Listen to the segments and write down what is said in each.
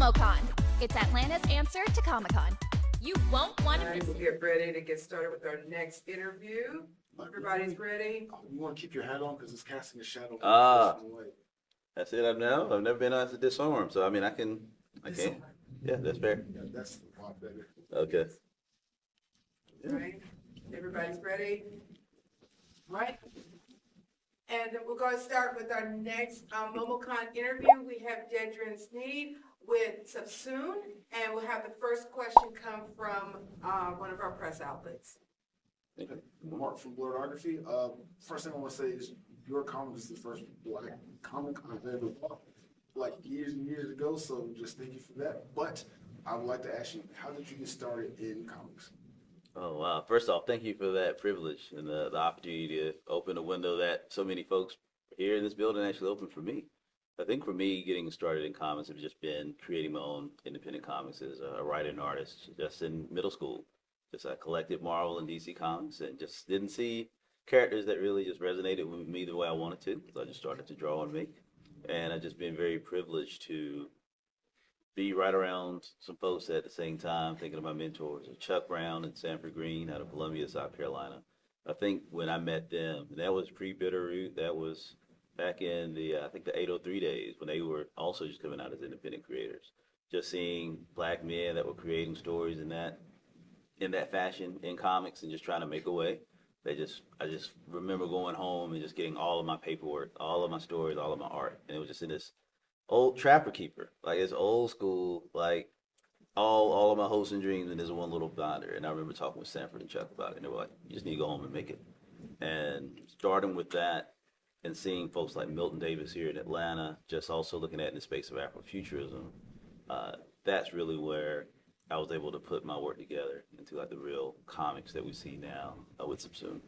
MomoCon. It's Atlanta's answer to Comic-Con. You won't want to All right, miss we'll it. get ready to get started with our next interview. Everybody's ready? You want to keep your hat on because it's casting a shadow. That's it. I've never been asked to disarm, so I mean, I can. Yeah, that's fair. Yeah, that's a lot better. Okay. Right? Everybody's ready? Right? And we're going to start with our next MomoCon interview. We have Dedren Snead with Subsume, and we'll have the first question come from one of our press outlets. Okay. Mark from Blurography. First thing I want to say is your comic is the first black comic I've ever bought, like years and years ago. So just thank you for that. But I would like to ask you, how did you get started in comics? Oh wow! First off, thank you for that privilege and the opportunity to open a window that so many folks here in this building actually opened for me. I think for me, getting started in comics has just been creating my own independent comics as a writer and artist. Just in middle school, just I collected Marvel and DC comics and just didn't see characters that really just resonated with me the way I wanted to. So I just started to draw and make, and I've just been very privileged to be right around some folks at the same time, thinking of my mentors, Chuck Brown and Sanford Green out of Columbia, South Carolina. I think when I met them, and that was pre-Bitterroot, that was back in the, I think the 803 days when they were also just coming out as independent creators. Just seeing black men that were creating stories in that fashion in comics and just trying to make a way. I just remember going home and just getting all of my paperwork, all of my stories, all of my art. And it was just in this old Trapper Keeper, like it's old school, like all of my hopes and dreams in this one little binder. And I remember talking with Sanford and Chuck about it, and they were like, "You just need to go home and make it." And starting with that, and seeing folks like Milton Davis here in Atlanta, just also looking at in the space of Afrofuturism, that's really where I was able to put my work together into like the real comics that we see now with Subsume.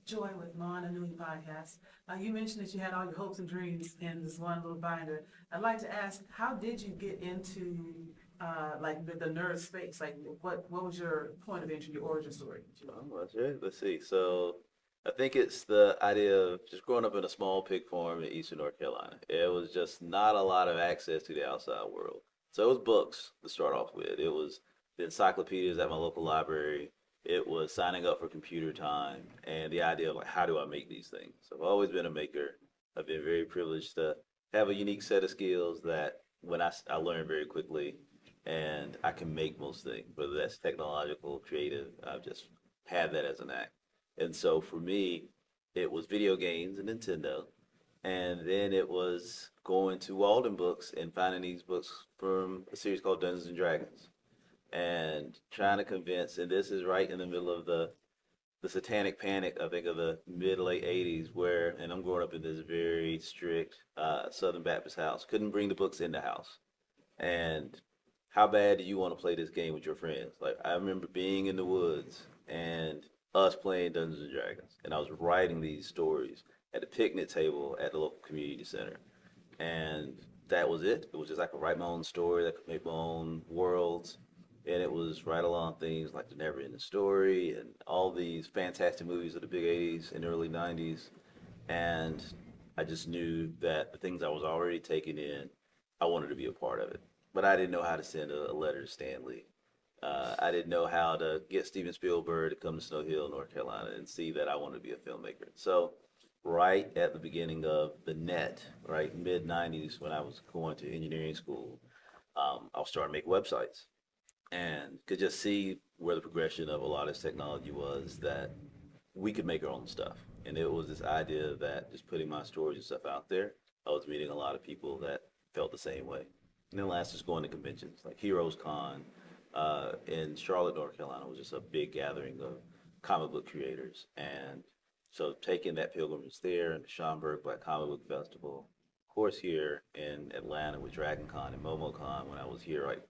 Joy with Mon, a new podcast. You mentioned that you had all your hopes and dreams in this one little binder. I'd like to ask, how did you get into like the nerd space? Like, what was your point of entry, your origin story? Oh, that's right. Let's see. So I think it's the idea of just growing up in a small pig farm in eastern North Carolina. It was just not a lot of access to the outside world. So it was books to start off with. It was the encyclopedias at my local library. It was signing up for computer time and the idea of like, how do I make these things? So I've always been a maker. I've been very privileged to have a unique set of skills that when I learn very quickly and I can make most things, whether that's technological, creative, I've just had that as an act. And so for me, it was video games and Nintendo. And then it was going to Walden Books and finding these books from a series called Dungeons and Dragons and trying to convince, and this is right in the middle of the satanic panic, I think, of the mid to late 80s, where, and I'm growing up in this very strict Southern Baptist house, couldn't bring the books in the house. And how bad do you want to play this game with your friends? Like, I remember being in the woods and us playing Dungeons and Dragons, and I was writing these stories at the picnic table at the local community center. And that was it. It was just I could write my own story, I could make my own worlds. And it was right along things like The Never Ending Story and all these fantastic movies of the big 80s and early 90s. And I just knew that the things I was already taking in, I wanted to be a part of it. But I didn't know how to send a letter to Stan Lee. I didn't know how to get Steven Spielberg to come to Snow Hill, North Carolina, and see that I wanted to be a filmmaker. So right at the beginning of the net, right, mid-90s, when I was going to engineering school, I was starting to make websites. And could just see where the progression of a lot of this technology was, that we could make our own stuff. And it was this idea that just putting my stories and stuff out there, I was meeting a lot of people that felt the same way. And then last, just going to conventions like Heroes Con in Charlotte, North Carolina was just a big gathering of comic book creators. And so taking that pilgrimage there, and the Schaumburg Black Comic Book Festival, of course here in Atlanta with Dragon Con and MomoCon when I was here right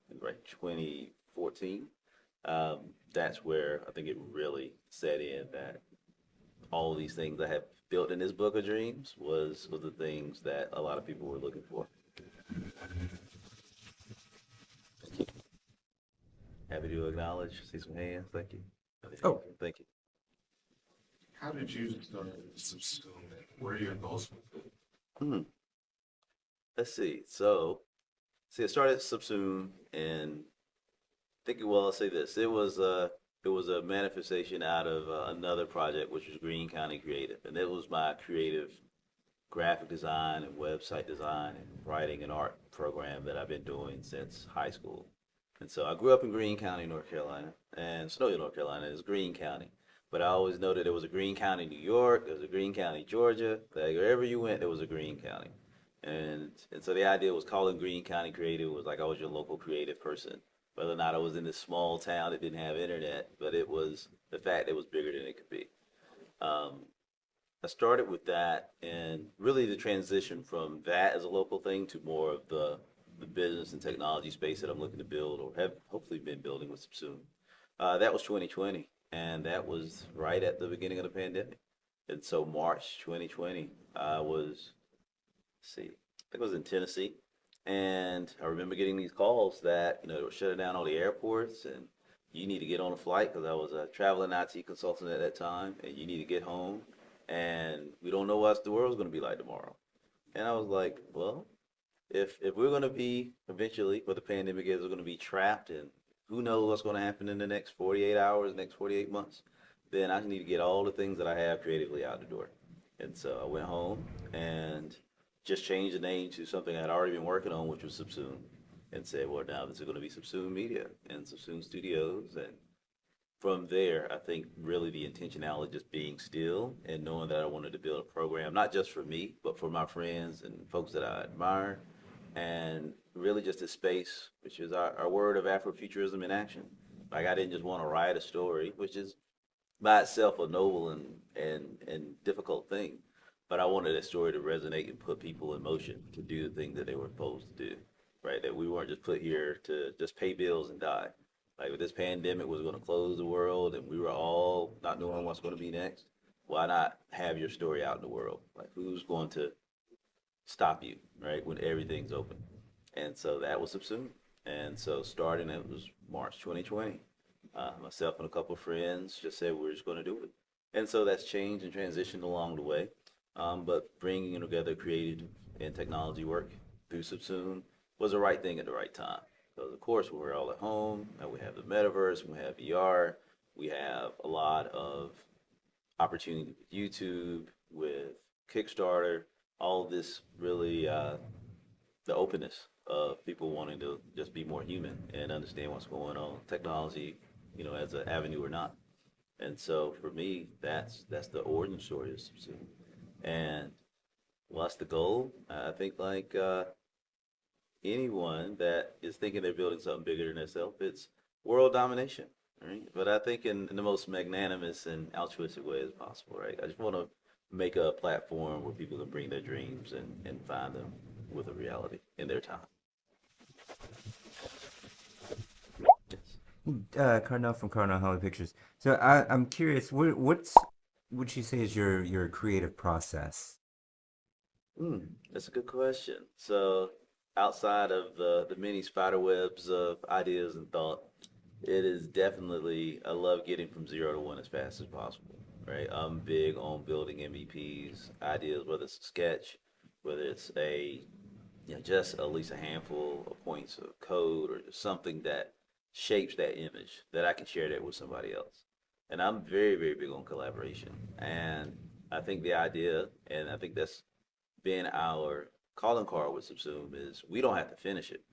2014, that's where I think it really set in that all these things I have built in this book of dreams was the things that a lot of people were looking for. Happy to acknowledge, see some hands, thank you. Oh. Thank you. How did you start Subsume? Where are your goals with it? let's see. So, see, I started Subsume, and thinking, well, I'll say this. It was a manifestation out of another project, which was Greene County Creative, and it was my creative graphic design and website design and writing and art program that I've been doing since high school. And so I grew up in Greene County, North Carolina, and Snowy, North Carolina is Greene County. But I always know that there was a Greene County, New York, there was a Greene County, Georgia. Like wherever you went, there was a Greene County. And so the idea was calling Greene County Creative was like I was your local creative person. Whether or not I was in this small town that didn't have internet, but it was the fact it was bigger than it could be. Um, I started with that, and really the transition from that as a local thing to more of the business and technology space that I'm looking to build or have hopefully been building with Subsume. That was 2020, and that was right at the beginning of the pandemic. And so March 2020, I was, let's see, I think I was in Tennessee, and I remember getting these calls that they were shutting down all the airports, and you need to get on a flight because I was a traveling IT consultant at that time, and you need to get home, and we don't know what the world's going to be like tomorrow. And I was like, well, if we're going to be eventually, what the pandemic is, we're going to be trapped, and who knows what's going to happen in the next 48 hours, next 48 months, then I need to get all the things that I have creatively out the door. And so I went home and just changed the name to something I had already been working on, which was Subsume, and said, well, now this is going to be Subsume Media and Subsume Studios. And from there, I think really the intentionality just being still and knowing that I wanted to build a program, not just for me, but for my friends and folks that I admire, and really just a space, which is our word of Afrofuturism in action. Like I didn't just want to write a story, which is by itself a noble and difficult thing, but I wanted that story to resonate and put people in motion to do the thing that they were supposed to do, right? That we weren't just put here to just pay bills and die. Like if this pandemic was going to close the world and we were all not knowing what's going to be next, why not have your story out in the world? Like who's going to stop you, right, when everything's open? And so that was Subsume. And so starting, it was March 2020. Myself and a couple of friends just said we're just going to do it. And so that's changed and transitioned along the way. But bringing together creative and technology work through Subsume was the right thing at the right time. Because of course, we're all at home, and we have the metaverse, we have VR, we have a lot of opportunity with YouTube, with Kickstarter, all of this really, the openness of people wanting to just be more human and understand what's going on, technology, as an avenue or not. And so for me, that's the origin story of Subsume. And what's the goal? I think like anyone that is thinking they're building something bigger than themselves, it's world domination, right? But I think in the most magnanimous and altruistic way as possible, right? I just want to make a platform where people can bring their dreams and find them with a reality in their time. Yes. Carnell from Carnell Holley Pictures. So I'm curious, what's would you say is your creative process? That's a good question. So outside of the many spider webs of ideas and thought, it is definitely, I love getting from 0 to 1 as fast as possible, right? I'm big on building MVPs, ideas, whether it's a sketch, whether it's just at least a handful of points of code or just something that shapes that image that I can share that with somebody else. And I'm very, very big on collaboration. And I think the idea, and I think that's been our calling card with Subsume, is we don't have to finish it,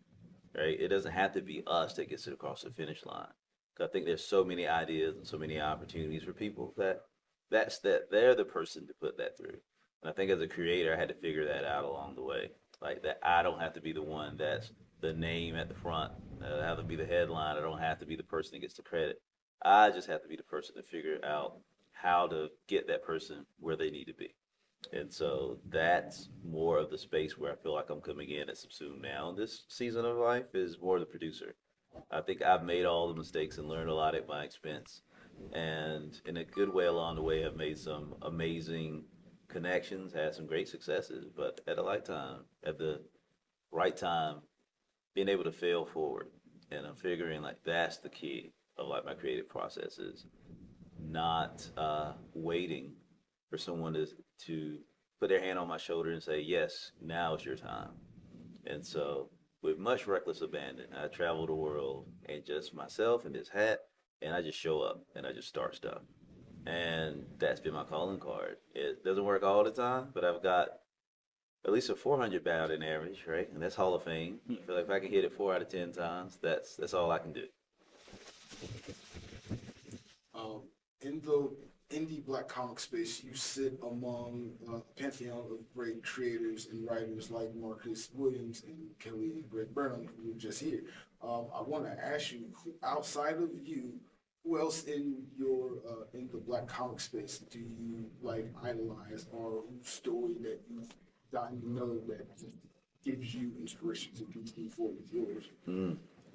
right? It doesn't have to be us that gets it across the finish line. 'Cause I think there's so many ideas and so many opportunities for people that they're the person to put that through. And I think as a creator, I had to figure that out along the way. Like that I don't have to be the one that's the name at the front. I don't have to be the headline. I don't have to be the person that gets the credit. I just have to be the person to figure out how to get that person where they need to be. And so that's more of the space where I feel like I'm coming in at Subsume now. This season of life is more the producer. I think I've made all the mistakes and learned a lot at my expense. And in a good way along the way, I've made some amazing connections, had some great successes, but at the right time, being able to fail forward. And I'm figuring like that's the key of like my creative process is not waiting for someone to put their hand on my shoulder and say, yes, now is your time. And so, with much reckless abandon, I travel the world and just myself and this hat, and I just show up and I just start stuff. And that's been my calling card. It doesn't work all the time, but I've got at least a 400 batting average, right? And that's Hall of Fame. I feel like if I can hit it 4 out of 10 times, that's all I can do. In the indie black comic space, you sit among a pantheon of great creators and writers like Marcus Williams and Kelly Greg Burnham, who were just here. I want to ask you, outside of you, who else in the black comic space do you like idolize, or whose story that you've gotten to know that gives you inspiration to continue forward with yours?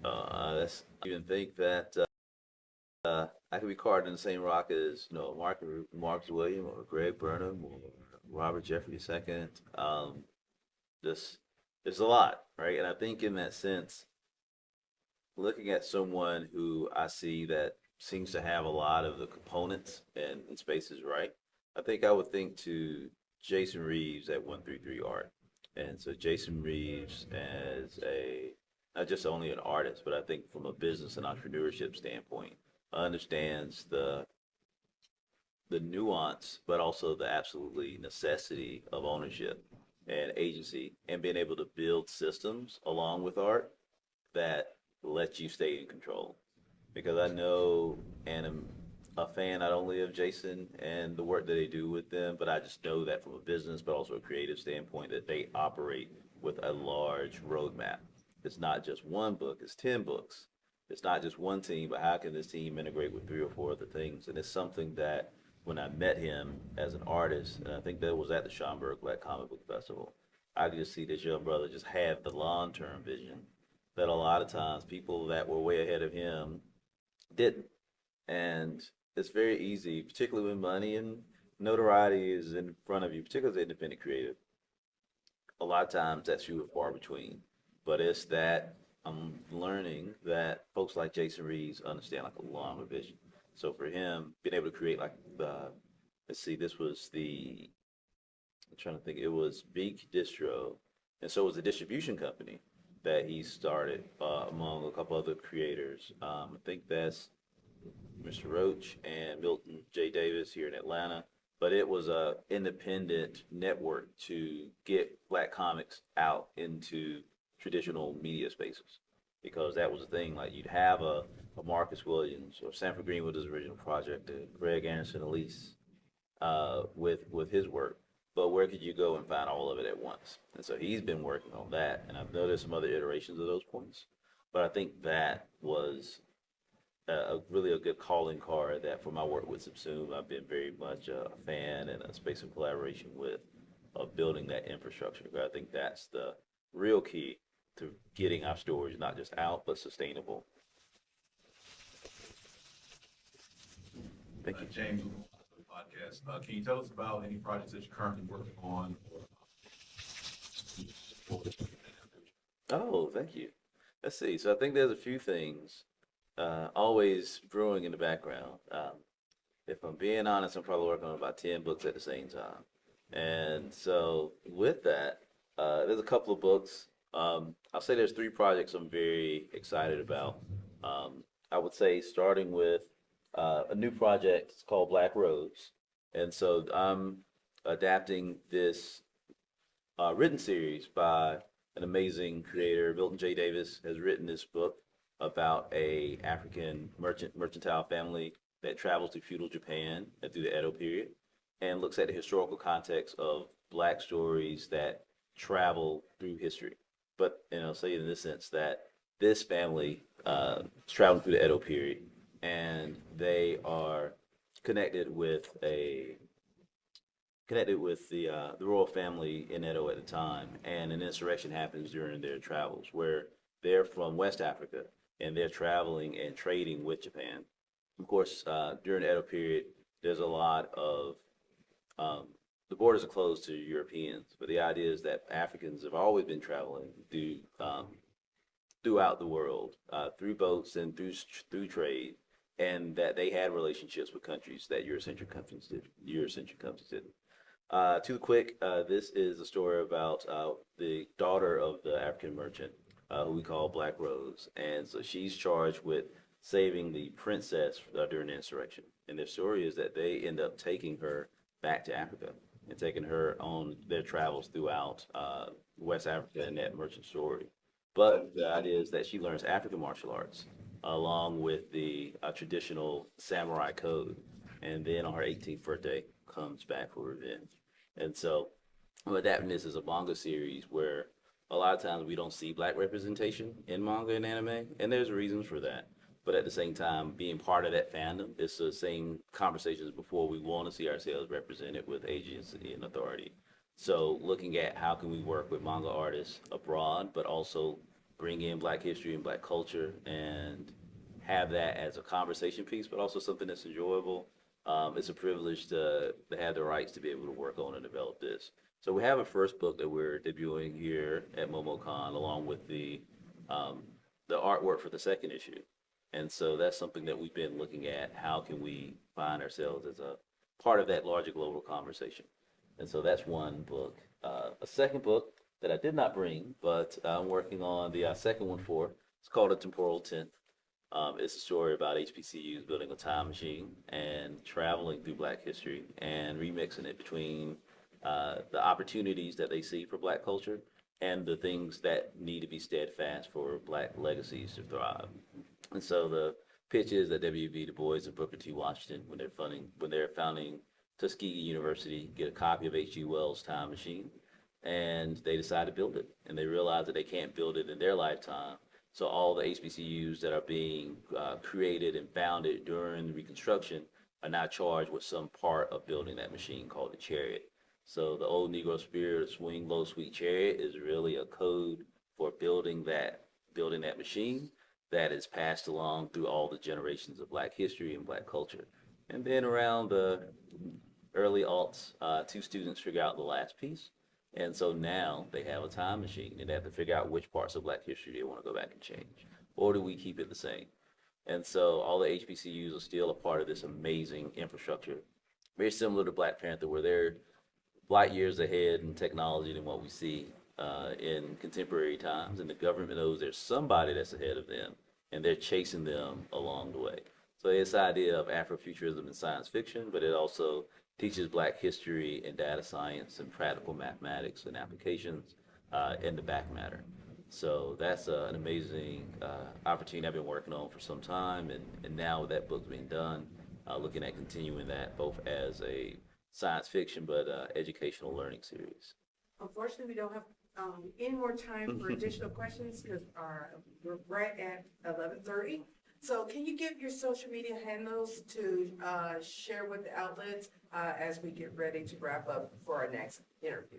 That's I even think that I could be carved in the same rock as Marcus Williams or Greg Burnham or Robert Jeffrey II. Just there's a lot, right? And I think in that sense, looking at someone who I see that seems to have a lot of the components and spaces right, I think I would think to Jason Reeves at 133 Art. And so Jason Reeves as not just only an artist, but I think from a business and entrepreneurship standpoint, understands the nuance, but also the absolutely necessity of ownership and agency and being able to build systems along with art that let you stay in control. Because I know and am a fan not only of Jason and the work that they do with them, but I just know that from a business, but also a creative standpoint, that they operate with a large roadmap. It's not just one book, it's 10 books. It's not just one team, but how can this team integrate with 3 or 4 other things? And it's something that when I met him as an artist, and I think that was at the Schaumburg Black Comic Book Festival, I could just see this young brother just had the long-term vision that a lot of times people that were way ahead of him didn't. And it's very easy, particularly when money and notoriety is in front of you, particularly as an independent creative. A lot of times that's few and far between. But it's that I'm learning that folks like Jason Reeves understand like a longer vision. So for him, being able to create like this was I'm trying to think, it was Beak Distro. And so it was a distribution company that he started among a couple other creators. I think that's Mr. Roach and Milton J. Davis here in Atlanta. But it was a independent network to get black comics out into traditional media spaces, because that was the thing. Like you'd have a Marcus Williams or Sanford Greenwood, his original project, Greg Anderson Elise with his work. But where could you go and find all of it at once? And so he's been working on that, and I've noticed some other iterations of those points. But I think that was really a good calling card that for my work with Subsume, I've been very much a fan and a space of collaboration with building that infrastructure. I think that's the real key to getting our stories not just out, but sustainable. Thank you. James, podcast. Can you tell us about any projects that you're currently working on? Oh, thank you. Let's see. So I think there's a few things always brewing in the background. If I'm being honest, I'm probably working on about 10 books at the same time. And so with that, there's a couple of books. I'll say there's 3 projects I'm very excited about. I would say starting with a new project. It's called Black Rose. And so I'm adapting this written series by an amazing creator. Milton J. Davis has written this book about a African mercantile family that travels to feudal Japan and through the Edo period, and looks at the historical context of black stories that travel through history. But say in this sense that this family is traveling through the Edo period, and they are connected with the royal family in Edo at the time, and an insurrection happens during their travels where they're from West Africa and they're traveling and trading with Japan. Of course, during the Edo period, there's a lot of the borders are closed to Europeans, but the idea is that Africans have always been traveling throughout the world through boats and through trade, and that they had relationships with countries that Eurocentric countries didn't. To the quick, this is a story about the daughter of the African merchant, who we call Black Rose. And so she's charged with saving the princess during the insurrection. And their story is that they end up taking her back to Africa and taking her on their travels throughout West Africa in that merchant story. But the idea is that she learns African martial arts along with the traditional samurai code. And then on her 18th birthday, comes back for revenge. And so what that is a manga series where a lot of times we don't see black representation in manga and anime, and there's reasons for that. But at the same time, being part of that fandom, it's the same conversations before. We want to see ourselves represented with agency and authority. So looking at how can we work with manga artists abroad, but also bring in black history and black culture and have that as a conversation piece, but also something that's enjoyable. It's a privilege to have the rights to be able to work on and develop this. So we have a first book that we're debuting here at MomoCon, along with the artwork for the second issue. And so that's something that we've been looking at. How can we find ourselves as a part of that larger global conversation? And so that's one book. A second book that I did not bring, but I'm working on the second one for. It's called A Temporal Tenth. It's a story about HBCUs building a time machine and traveling through Black history and remixing it between the opportunities that they see for Black culture and the things that need to be steadfast for Black legacies to thrive. And so the pitch is that W.B. Du Bois and Booker T. Washington, when they're founding Tuskegee University, get a copy of H.G. Wells' Time Machine, and they decide to build it. And they realize that they can't build it in their lifetime. So all the HBCUs that are being created and founded during the Reconstruction are now charged with some part of building that machine called the chariot. So the old Negro spirit, swing low, sweet chariot, is really a code for building that machine that is passed along through all the generations of Black history and Black culture. And then around the early aughts, two students figure out the last piece. And so now they have a time machine and they have to figure out which parts of Black history they want to go back and change. Or do we keep it the same? And so all the HBCUs are still a part of this amazing infrastructure. Very similar to Black Panther, where they're light years ahead in technology than what we see in contemporary times. And the government knows there's somebody that's ahead of them and they're chasing them along the way. So it's the idea of Afrofuturism in science fiction, but it also teaches Black history and data science and practical mathematics and applications in the back matter. So that's an amazing opportunity I've been working on for some time. And now with that book being done, looking at continuing that both as a science fiction, but educational learning series. Unfortunately, we don't have any more time for additional questions because we're right at 11:30. So can you give your social media handles to share with the outlets as we get ready to wrap up for our next interview?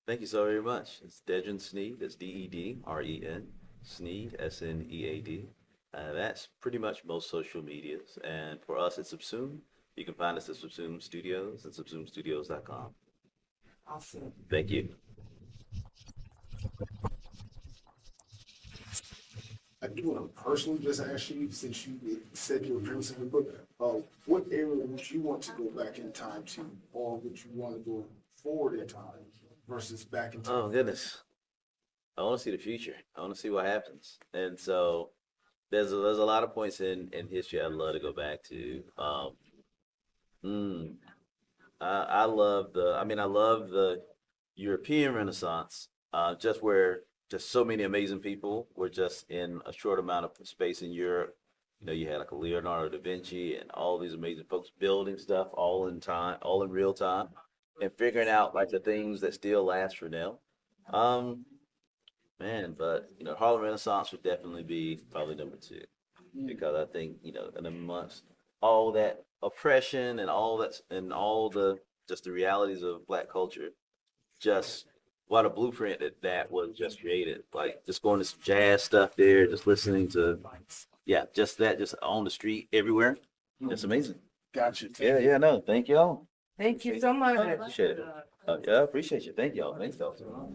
Thank you so very much. It's Dedren Snead. That's Dedren, Snead, Snead. That's pretty much most social medias. And for us at Subsume, you can find us at Subsume Studios and subsumestudios.com. Awesome. Thank you. I do want to personally just ask you, since you said you were producing the book, what area would you want to go back in time to, or would you want to go forward in time versus back in time? Oh, goodness. I want to see the future. I want to see what happens. And so there's a lot of points in history I'd love to go back to. I love the European Renaissance, just where just so many amazing people were just in a short amount of space in Europe. You know, you had like a Leonardo da Vinci and all these amazing folks building stuff all in real time, and figuring out like the things that still last for now. But you know, Harlem Renaissance would definitely be probably number two, because I think, you know, in amongst all that oppression and all the just the realities of Black culture, just what a blueprint that was just created. Like just going to some jazz stuff there, just listening to, just on the street everywhere. That's amazing. Gotcha. No, thank y'all. Thank you so much. Appreciate it. I appreciate you. Thank y'all. Thanks, y'all.